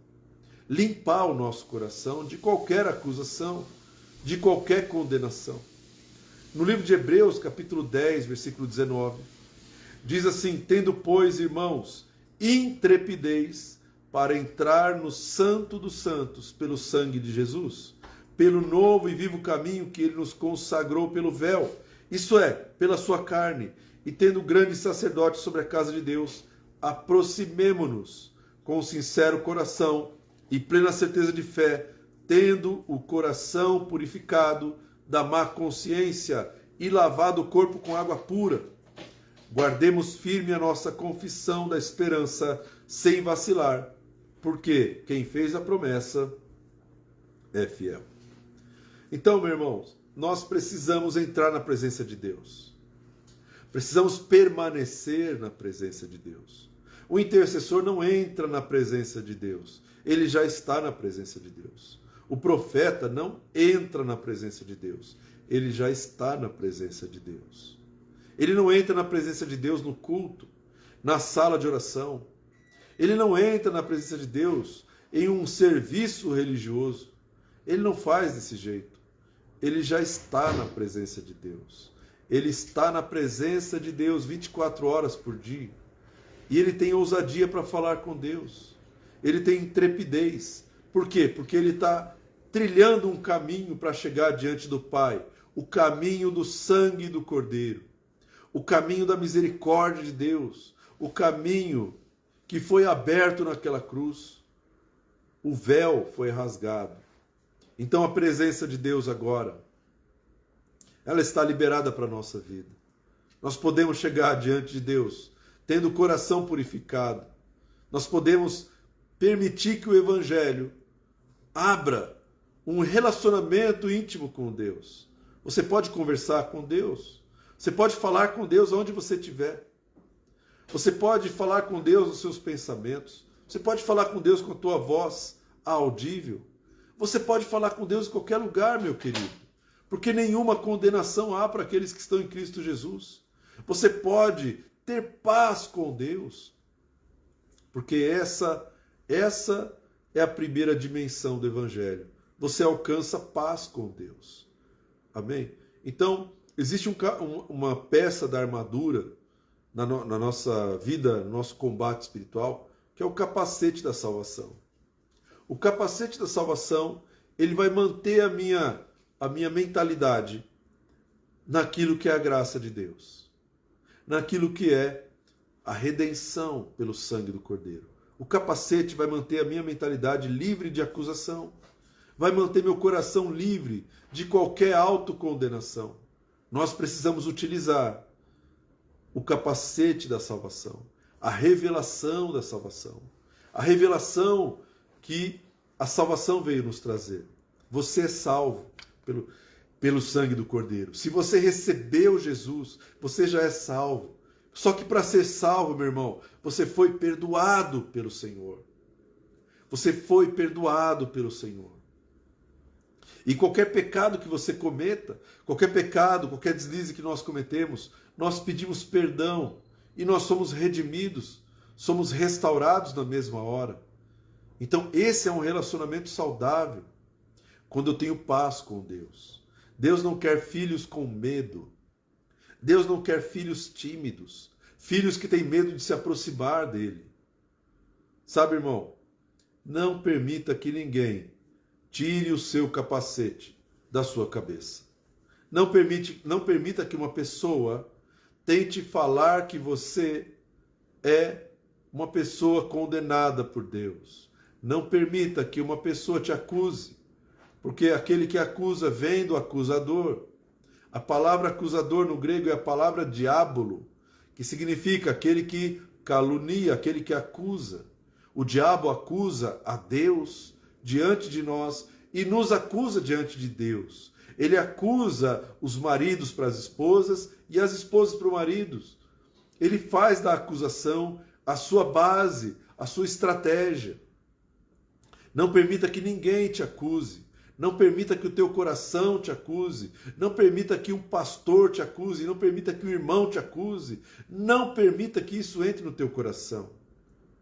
limpar o nosso coração de qualquer acusação, de qualquer condenação. No livro de Hebreus, capítulo 10, versículo 19, diz assim: tendo, pois, irmãos, intrepidez para entrar no Santo dos Santos pelo sangue de Jesus, pelo novo e vivo caminho que ele nos consagrou pelo véu, isso é, pela sua carne, e tendo grande sacerdote sobre a casa de Deus, aproximemo-nos com sincero coração e plena certeza de fé, tendo o coração purificado da má consciência e lavado o corpo com água pura. Guardemos firme a nossa confissão da esperança sem vacilar, porque quem fez a promessa é fiel. Então, meus irmãos, nós precisamos entrar na presença de Deus. Precisamos permanecer na presença de Deus. O intercessor não entra na presença de Deus, ele já está na presença de Deus. O profeta não entra na presença de Deus, ele já está na presença de Deus. Ele não entra na presença de Deus no culto, na sala de oração. Ele não entra na presença de Deus em um serviço religioso. Ele não faz desse jeito. Ele já está na presença de Deus. Ele está na presença de Deus 24 horas por dia. E ele tem ousadia para falar com Deus. Ele tem intrepidez. Por quê? Porque ele está trilhando um caminho para chegar diante do Pai. O caminho do sangue do Cordeiro. O caminho da misericórdia de Deus. O caminho que foi aberto naquela cruz. O véu foi rasgado. Então a presença de Deus agora, ela está liberada para a nossa vida. Nós podemos chegar diante de Deus, tendo o coração purificado. Nós podemos permitir que o Evangelho abra um relacionamento íntimo com Deus. Você pode conversar com Deus. Você pode falar com Deus onde você estiver. Você pode falar com Deus nos seus pensamentos. Você pode falar com Deus com a tua voz audível. Você pode falar com Deus em qualquer lugar, meu querido. Porque nenhuma condenação há para aqueles que estão em Cristo Jesus. Você pode ter paz com Deus. Porque essa é a primeira dimensão do Evangelho. Você alcança paz com Deus. Amém? Então, existe uma peça da armadura na nossa vida, no nosso combate espiritual, que é o capacete da salvação. O capacete da salvação, ele vai manter a minha mentalidade naquilo que é a graça de Deus, naquilo que é a redenção pelo sangue do Cordeiro. O capacete vai manter a minha mentalidade livre de acusação, vai manter meu coração livre de qualquer autocondenação. Nós precisamos utilizar o capacete da salvação, a revelação da salvação, a revelação que a salvação veio nos trazer. Você é salvo pelo sangue do Cordeiro. Se você recebeu Jesus, você já é salvo. Só que para ser salvo, meu irmão, você foi perdoado pelo Senhor. Você foi perdoado pelo Senhor. E qualquer pecado que você cometa, qualquer pecado, qualquer deslize que nós cometemos, nós pedimos perdão e nós somos redimidos, somos restaurados na mesma hora. Então esse é um relacionamento saudável, quando eu tenho paz com Deus. Deus não quer filhos com medo. Deus não quer filhos tímidos, filhos que têm medo de se aproximar dele. Sabe, irmão, não permita que ninguém tire o seu capacete da sua cabeça. Não permita que uma pessoa tente falar que você é uma pessoa condenada por Deus. Não permita que uma pessoa te acuse, porque aquele que acusa vem do acusador. A palavra acusador no grego é a palavra diabolo, que significa aquele que calunia, aquele que acusa. O diabo acusa a Deus diante de nós e nos acusa diante de Deus. Ele acusa os maridos para as esposas e as esposas para os maridos. Ele faz da acusação a sua base, a sua estratégia. Não permita que ninguém te acuse. Não permita que o teu coração te acuse. Não permita que um pastor te acuse. Não permita que um irmão te acuse. Não permita que isso entre no teu coração.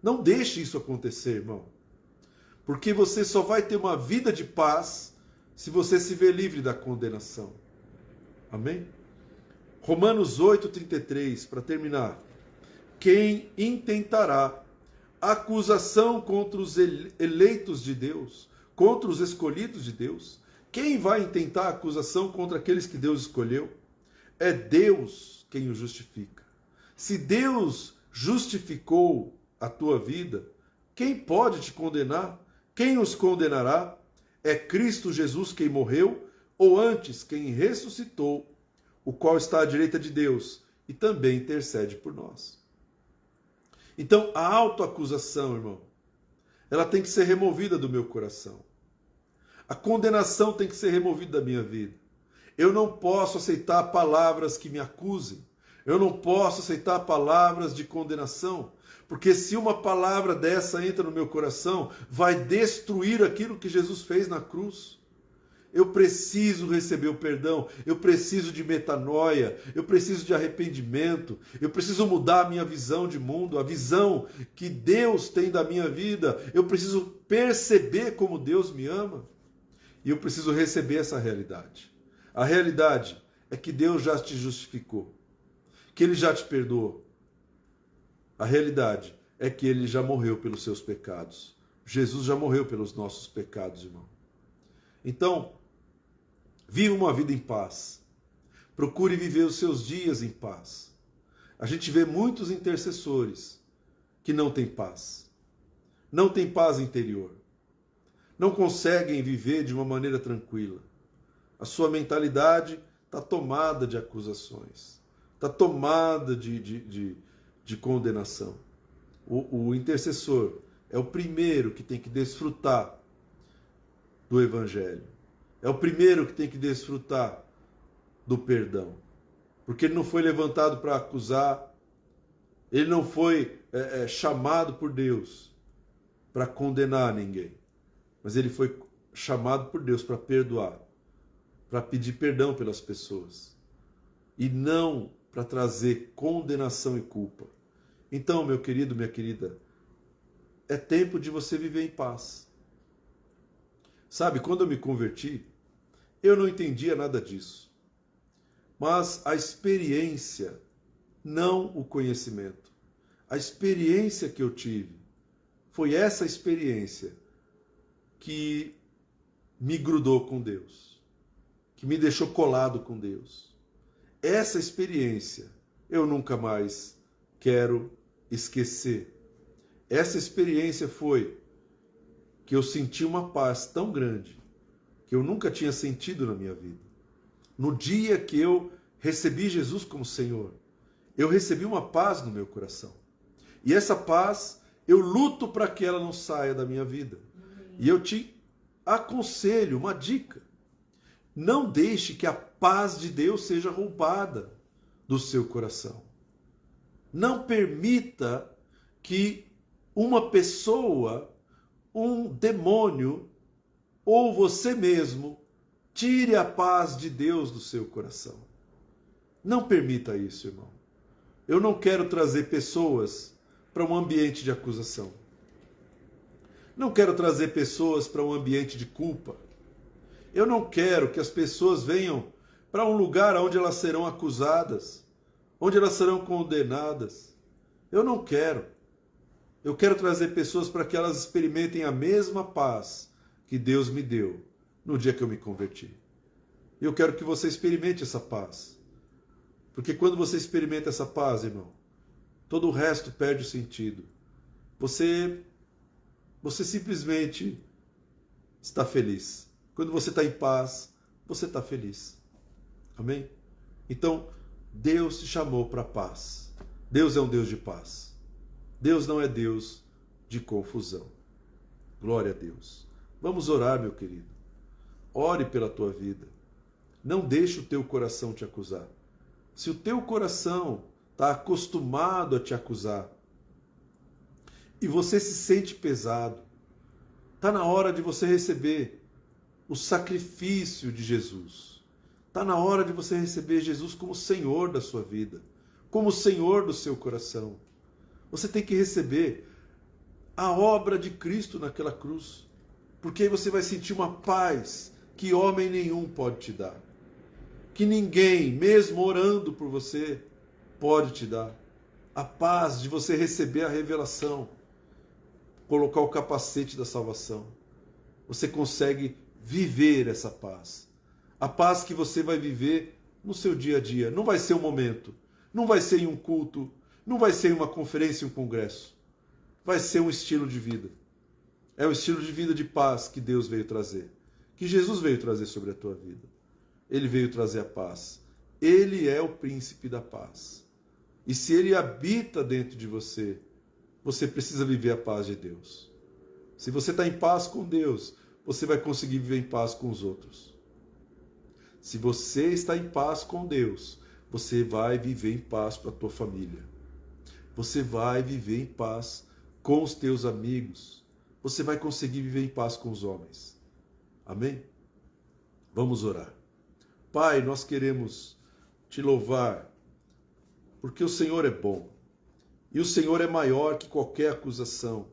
Não deixe isso acontecer, irmão. Porque você só vai ter uma vida de paz se você se vê livre da condenação. Amém? Romanos 8,33, para terminar. Quem intentará acusação contra os eleitos de Deus, contra os escolhidos de Deus? Quem vai intentar acusação contra aqueles que Deus escolheu? É Deus quem o justifica. Se Deus justificou a tua vida, quem pode te condenar? Quem os condenará? É Cristo Jesus quem morreu, ou antes quem ressuscitou, o qual está à direita de Deus e também intercede por nós. Então, a autoacusação, irmão, ela tem que ser removida do meu coração. A condenação tem que ser removida da minha vida. Eu não posso aceitar palavras que me acusem. Eu não posso aceitar palavras de condenação. Porque se uma palavra dessa entra no meu coração, vai destruir aquilo que Jesus fez na cruz. Eu preciso receber o perdão, eu preciso de metanoia, eu preciso de arrependimento, eu preciso mudar a minha visão de mundo, a visão que Deus tem da minha vida. Eu preciso perceber como Deus me ama e eu preciso receber essa realidade. A realidade é que Deus já te justificou, que Ele já te perdoou. A realidade é que Ele já morreu pelos seus pecados. Jesus já morreu pelos nossos pecados, irmão. Então, viva uma vida em paz. Procure viver os seus dias em paz. A gente vê muitos intercessores que não têm paz. Não têm paz interior. Não conseguem viver de uma maneira tranquila. A sua mentalidade está tomada de acusações. Está tomada de condenação. O intercessor é o primeiro que tem que desfrutar do Evangelho. É o primeiro que tem que desfrutar do perdão. Porque ele não foi levantado para acusar, ele não foi chamado por Deus para condenar ninguém. Mas ele foi chamado por Deus para perdoar, para pedir perdão pelas pessoas. E não para trazer condenação e culpa. Então, meu querido, minha querida, é tempo de você viver em paz. Sabe, quando eu me converti, eu não entendia nada disso. Mas a experiência, não o conhecimento. A experiência que eu tive, foi essa experiência que me grudou com Deus, que me deixou colado com Deus. Essa experiência eu nunca mais quero esquecer. Essa experiência foi que eu senti uma paz tão grande que eu nunca tinha sentido na minha vida. No dia que eu recebi Jesus como Senhor, eu recebi uma paz no meu coração. E essa paz, eu luto para que ela não saia da minha vida. E eu te aconselho, uma dica: não deixe que a paz de Deus seja roubada do seu coração. Não permita que uma pessoa, um demônio ou você mesmo tire a paz de Deus do seu coração. Não permita isso, irmão. Eu não quero trazer pessoas para um ambiente de acusação. Não quero trazer pessoas para um ambiente de culpa. Eu não quero que as pessoas venham para um lugar onde elas serão acusadas, onde elas serão condenadas. Eu não quero. Eu quero trazer pessoas para que elas experimentem a mesma paz que Deus me deu no dia que eu me converti. Eu quero que você experimente essa paz. Porque quando você experimenta essa paz, irmão, todo o resto perde o sentido. Você simplesmente está feliz. Quando você está em paz, você está feliz. Amém? Então, Deus te chamou para a paz. Deus é um Deus de paz. Deus não é Deus de confusão. Glória a Deus. Vamos orar, meu querido. Ore pela tua vida. Não deixe o teu coração te acusar. Se o teu coração está acostumado a te acusar e você se sente pesado, está na hora de você receber o sacrifício de Jesus. Está na hora de você receber Jesus como Senhor da sua vida, como Senhor do seu coração. Você tem que receber a obra de Cristo naquela cruz, porque aí você vai sentir uma paz que homem nenhum pode te dar, que ninguém, mesmo orando por você, pode te dar. A paz de você receber a revelação, colocar o capacete da salvação. Você consegue viver essa paz. A paz que você vai viver no seu dia a dia. Não vai ser um momento, não vai ser em um culto, não vai ser em uma conferência, em um congresso. Vai ser um estilo de vida. É o estilo de vida de paz que Deus veio trazer, que Jesus veio trazer sobre a tua vida. Ele veio trazer a paz. Ele é o príncipe da paz. E se ele habita dentro de você, você precisa viver a paz de Deus. Se você está em paz com Deus, você vai conseguir viver em paz com os outros. Se você está em paz com Deus, você vai viver em paz com a tua família. Você vai viver em paz com os teus amigos. Você vai conseguir viver em paz com os homens. Amém? Vamos orar. Pai, nós queremos te louvar, porque o Senhor é bom. E o Senhor é maior que qualquer acusação,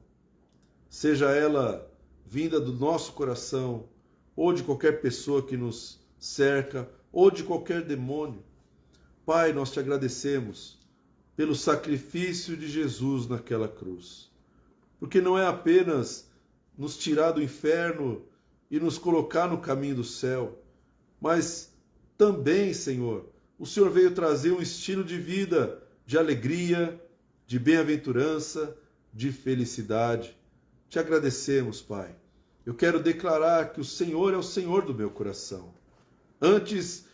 seja ela vinda do nosso coração, ou de qualquer pessoa que nos cerca, ou de qualquer demônio. Pai, nós te agradecemos pelo sacrifício de Jesus naquela cruz, porque não é apenas nos tirar do inferno e nos colocar no caminho do céu, mas também, Senhor, o Senhor veio trazer um estilo de vida de alegria, de bem-aventurança, de felicidade. Te agradecemos, Pai. Eu quero declarar que o Senhor é o Senhor do meu coração. Antes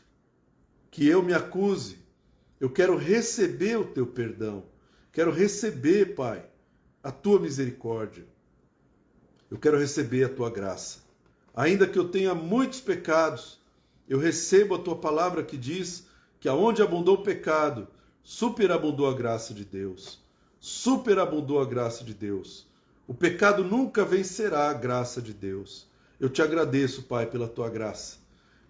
que eu me acuse, eu quero receber o teu perdão. Quero receber, Pai, a tua misericórdia. Eu quero receber a tua graça. Ainda que eu tenha muitos pecados, eu recebo a tua palavra que diz que aonde abundou o pecado, superabundou a graça de Deus. Superabundou a graça de Deus. O pecado nunca vencerá a graça de Deus. Eu te agradeço, Pai, pela tua graça.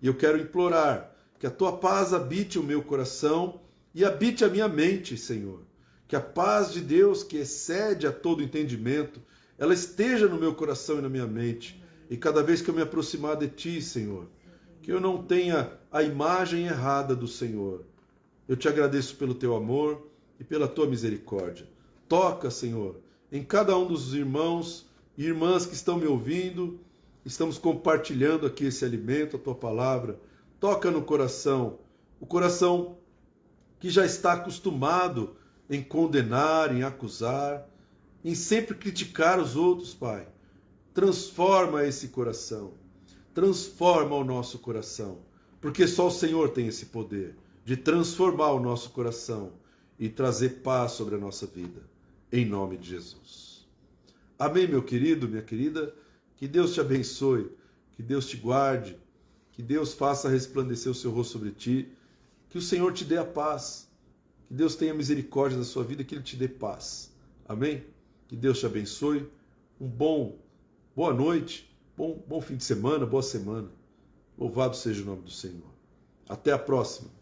E eu quero implorar que a tua paz habite o meu coração e habite a minha mente, Senhor. Que a paz de Deus, que excede a todo entendimento, ela esteja no meu coração e na minha mente. E cada vez que eu me aproximar de ti, Senhor, que eu não tenha a imagem errada do Senhor. Eu te agradeço pelo teu amor e pela tua misericórdia. Toca, Senhor, em cada um dos irmãos e irmãs que estão me ouvindo. Estamos compartilhando aqui esse alimento, a tua palavra. Toca no coração, o coração que já está acostumado em condenar, em acusar, em sempre criticar os outros, Pai. Transforma esse coração. Transforma o nosso coração, porque só o Senhor tem esse poder de transformar o nosso coração e trazer paz sobre a nossa vida, em nome de Jesus. Amém, meu querido, minha querida, que Deus te abençoe, que Deus te guarde, que Deus faça resplandecer o seu rosto sobre ti, que o Senhor te dê a paz, que Deus tenha misericórdia da sua vida, que Ele te dê paz. Amém? Que Deus te abençoe, boa noite, bom fim de semana, boa semana. Louvado seja o nome do Senhor. Até a próxima.